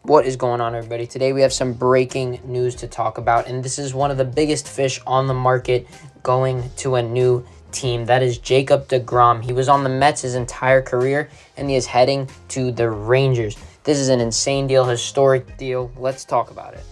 What is going on, everybody? Today we have some breaking news to talk about, and this is one of the biggest fish on the market going to a new team. That is Jacob Degrom. He was on the Mets his entire career, and he is heading to the Rangers. This is an insane deal, historic deal. Let's talk about it.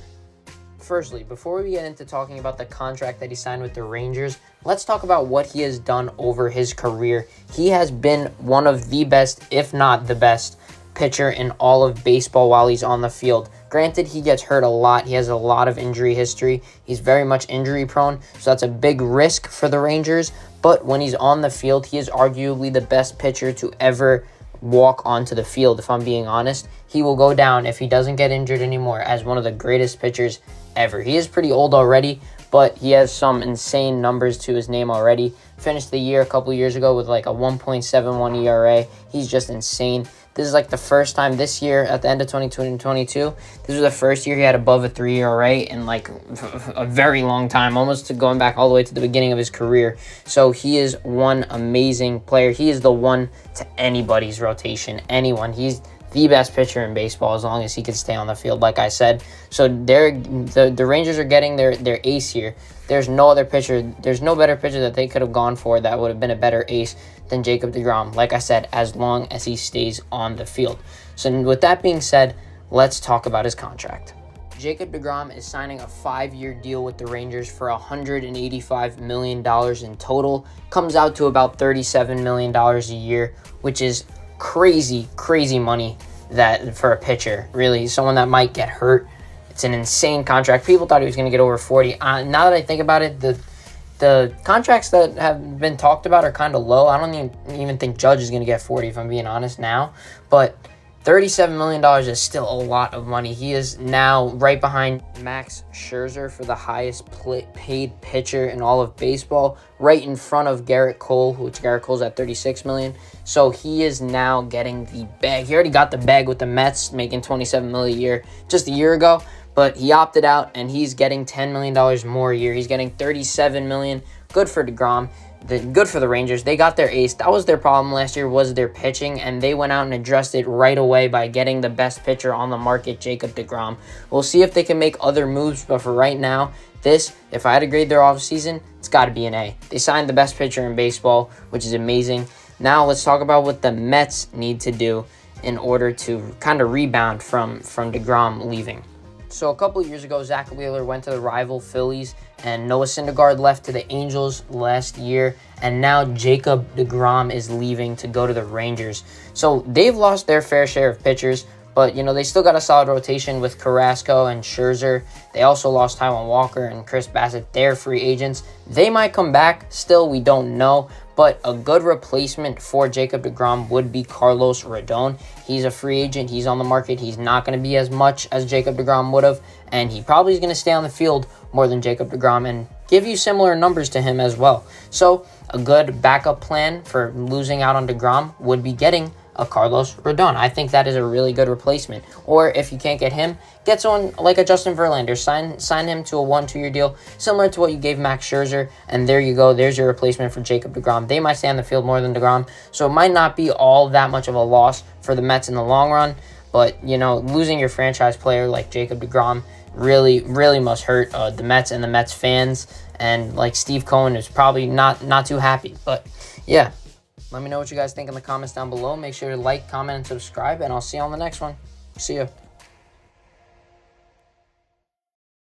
Firstly, before we get into talking about the contract that he signed with the Rangers, let's talk about what he has done over his career. He has been one of the best, if not the best, pitcher in all of baseball while he's on the field. Granted, he gets hurt a lot. He has a lot of injury history. He's very much injury prone, so that's a big risk for the Rangers. But when he's on the field, he is arguably the best pitcher to ever walk onto the field. If I'm being honest, he will go down, if he doesn't get injured anymore, as one of the greatest pitchers ever. He is pretty old already, but he has some insane numbers to his name already. Finished the year a couple years ago with like a 1.71 ERA. He's just insane. This is like the first time this year at the end of 2022. This was the first year he had above a 3 ERA in like a very long time, almost going back all the way to the beginning of his career. So he is one amazing player. He is the one to anybody's rotation, anyone. He's the best pitcher in baseball as long as he can stay on the field, like I said. So the Rangers are getting their ace here. There's no other pitcher. There's no better pitcher that they could have gone for that would have been a better ace than Jacob Degrom, like I said, as long as he stays on the field. So with that being said, let's talk about his contract. Jacob Degrom is signing a 5-year deal with the Rangers for $185 million in total. Comes out to about $37 million a year, which is crazy money that for a pitcher. Really, someone that might get hurt. It's an insane contract. People thought he was going to get over 40. Now that I think about it, the contracts that have been talked about are kind of low. I don't even think Judge is going to get 40, if I'm being honest now. But $37 million is still a lot of money. He is now right behind Max Scherzer for the highest paid pitcher in all of baseball, right in front of Garrett Cole, which Garrett Cole's at $36 million. So he is now getting the bag. He already got the bag with the Mets, making $27 million a year just a year ago. But he opted out, and he's getting $10 million more a year. He's getting $37 million. Good for Degrom. Good for the Rangers. They got their ace. That was their problem last year, was their pitching, and they went out and addressed it right away by getting the best pitcher on the market, Jacob Degrom. We'll see if they can make other moves, but for right now, if I had to grade their offseason, it's got to be an A. They signed the best pitcher in baseball, which is amazing. Now let's talk about what the Mets need to do in order to kind of rebound from Degrom leaving. So a couple of years ago, Zach Wheeler went to the rival Phillies, and Noah Syndergaard left to the Angels last year, and now Jacob Degrom is leaving to go to the Rangers. So they've lost their fair share of pitchers, but, you know, they still got a solid rotation with Carrasco and Scherzer. They also lost Taijuan Walker and Chris Bassett. They're free agents. They might come back. Still, we don't know. But a good replacement for Jacob Degrom would be Carlos Rodon. He's a free agent. He's on the market. He's not going to be as much as Jacob Degrom would have. And he probably is going to stay on the field more than Jacob Degrom and give you similar numbers to him as well. So a good backup plan for losing out on Degrom would be getting a Carlos Rodon. I think that is a really good replacement. Or if you can't get him, get someone like a Justin Verlander. Sign him to a 1-2 year deal, similar to what you gave Max Scherzer, and there you go. There's your replacement for Jacob Degrom. They might stay on the field more than Degrom, so it might not be all that much of a loss for the Mets in the long run. But, you know, losing your franchise player like Jacob Degrom really must hurt the Mets and the Mets fans. And like Steve Cohen is probably not too happy. But yeah. Let me know what you guys think in the comments down below. Make sure to like, comment, and subscribe, and I'll see you on the next one. See ya.